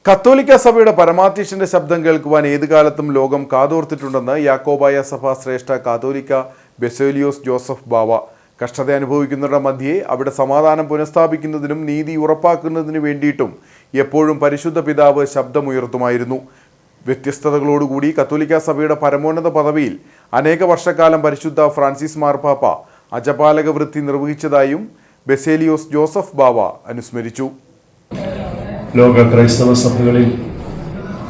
കത്തോലിക്ക സഭയുടെ പരമാധ്യക്ഷന്റെ ശബ്ദം കേൾക്കുവാൻ ഏതു കാലത്തും ലോകം കാതോർത്തിട്ടുണ്ടെന്ന് യാക്കോബായ സഭ ശ്രേഷ്ഠ കാതോലിക്ക ബെസേലിയോസ് ജോസഫ് ബാവ. കഷ്ടത അനുഭവിക്കുന്നവരുടെ മധ്യേ അവിടെ സമാധാനം പുനഃസ്ഥാപിക്കുന്നതിനും നീതി ഉറപ്പാക്കുന്നതിനു വേണ്ടിയിട്ടും എപ്പോഴും പരിശുദ്ധ പിതാവ് ശബ്ദമുയർത്തുമായിരുന്നു. വ്യത്യസ്തതകളോടുകൂടി കത്തോലിക്ക സഭയുടെ പരമോന്നത പദവിയിൽ അനേക വർഷക്കാലം പരിശുദ്ധ ഫ്രാൻസിസ് മാർപ്പാപ്പ അജപാലക വൃത്തി നിർവഹിച്ചതായും ബെസേലിയോസ് ജോസഫ് ബാവ അനുസ്മരിച്ചു. ലോക ക്രൈസ്തവ സഭകളിൽ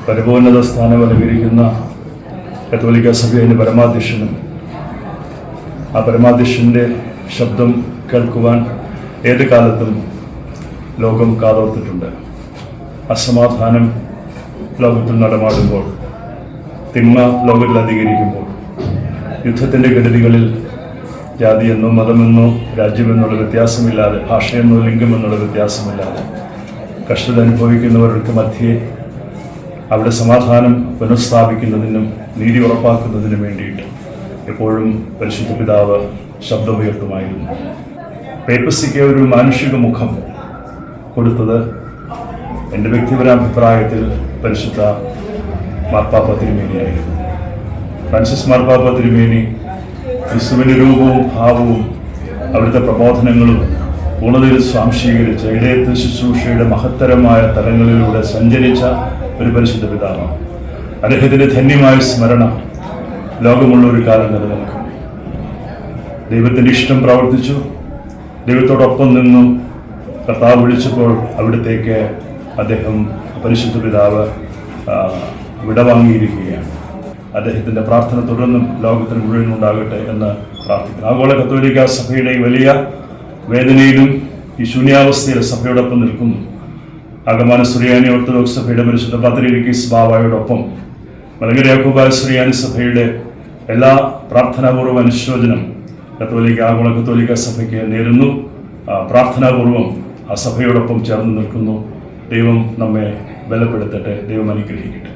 പരമോന്നത സ്ഥാനം അലങ്കരിക്കുന്ന കത്തോലിക്ക സഭയുടെ പരമാധ്യക്ഷനും ആ പരമാധ്യക്ഷൻ്റെ ശബ്ദം കേൾക്കുവാൻ ഏത് കാലത്തും ലോകം കാതോർത്തിട്ടുണ്ട്. അസമാധാനം ലോകത്തിൽ നടമാടുമ്പോൾ, തിന്മ ലോകത്തിൽ അധികരിക്കുമ്പോൾ, യുദ്ധത്തിൻ്റെ ഗതികളിൽ ജാതിയെന്നോ മതമെന്നോ രാജ്യമെന്നുള്ള വ്യത്യാസമില്ലാതെ, ഭാഷയെന്നോ ലിംഗമെന്നുള്ള വ്യത്യാസമില്ലാതെ കഷ്ടത അനുഭവിക്കുന്നവർക്ക് മധ്യേ അവിടെ സമാധാനം പുനഃസ്ഥാപിക്കുന്നതിനും നീതി ഉറപ്പാക്കുന്നതിനും വേണ്ടിയിട്ട് എപ്പോഴും പരിശുദ്ധ പിതാവ് ശബ്ദമുയർത്തുമായിരുന്നു. പേപ്പസിക്ക് ഒരു മാനുഷിക മുഖം കൊടുത്തത് എൻ്റെ വ്യക്തിപരാഭിപ്രായത്തിൽ പരിശുദ്ധ മാർപ്പാപ്പ തിരുമേനിയായിരുന്നു. ഫ്രാൻസിസ് മാർപ്പാപ്പ തിരുമേനി ക്രിസ്തുവിൻ്റെ രൂപവും ഭാവവും അവിടുത്തെ പ്രബോധനങ്ങളും പൂർണ്ണതയിൽ സ്വാംശീകരിച്ച ഇടയത്ത് ശുശ്രൂഷയുടെ മഹത്തരമായ തലങ്ങളിലൂടെ സഞ്ചരിച്ച ഒരു പരിശുദ്ധ പിതാവാണ്. അദ്ദേഹത്തിൻ്റെ ധന്യമായ സ്മരണ ലോകമുള്ള ഒരു കാലം നിലനിൽക്കും. ദൈവത്തിൻ്റെ ഇഷ്ടം പ്രവർത്തിച്ചു, ദൈവത്തോടൊപ്പം നിന്നു. കർത്താവ് വിളിച്ചപ്പോൾ അവിടത്തേക്ക് അദ്ദേഹം പരിശുദ്ധ പിതാവ് വിടവാങ്ങിയിരിക്കുകയാണ്. അദ്ദേഹത്തിൻ്റെ പ്രാർത്ഥന തുടർന്നും ലോകത്തിന് മുഴുവൻ ഉണ്ടാകട്ടെ എന്ന് പ്രാർത്ഥിക്കുന്നു. ആഗോള കത്തോലിക്ക സഭയുടെ വലിയ വേദനയിലും ഈ ശൂന്യാവസ്ഥയിൽ സഭയോടൊപ്പം നിൽക്കുന്നു. ആഗമാന സുറിയാനി ഓർത്തഡോക്സ് സഭയുടെ പരിശുദ്ധ പത്രീരിക്കീസ് ബാവായോടൊപ്പം മലങ്കര യാക്കോബായ സുറിയാനി സഭയുടെ എല്ലാ പ്രാർത്ഥനാപൂർവ്വ അനുശോചനം ആഗോള കത്തോലിക്ക സഭയ്ക്ക് നേരുന്നു. പ്രാർത്ഥനാപൂർവം ആ സഭയോടൊപ്പം ചേർന്ന് നിൽക്കുന്നു. ദൈവം നമ്മെ ബലപ്പെടുത്തട്ടെ. ദൈവം അനുഗ്രഹിക്കട്ടെ.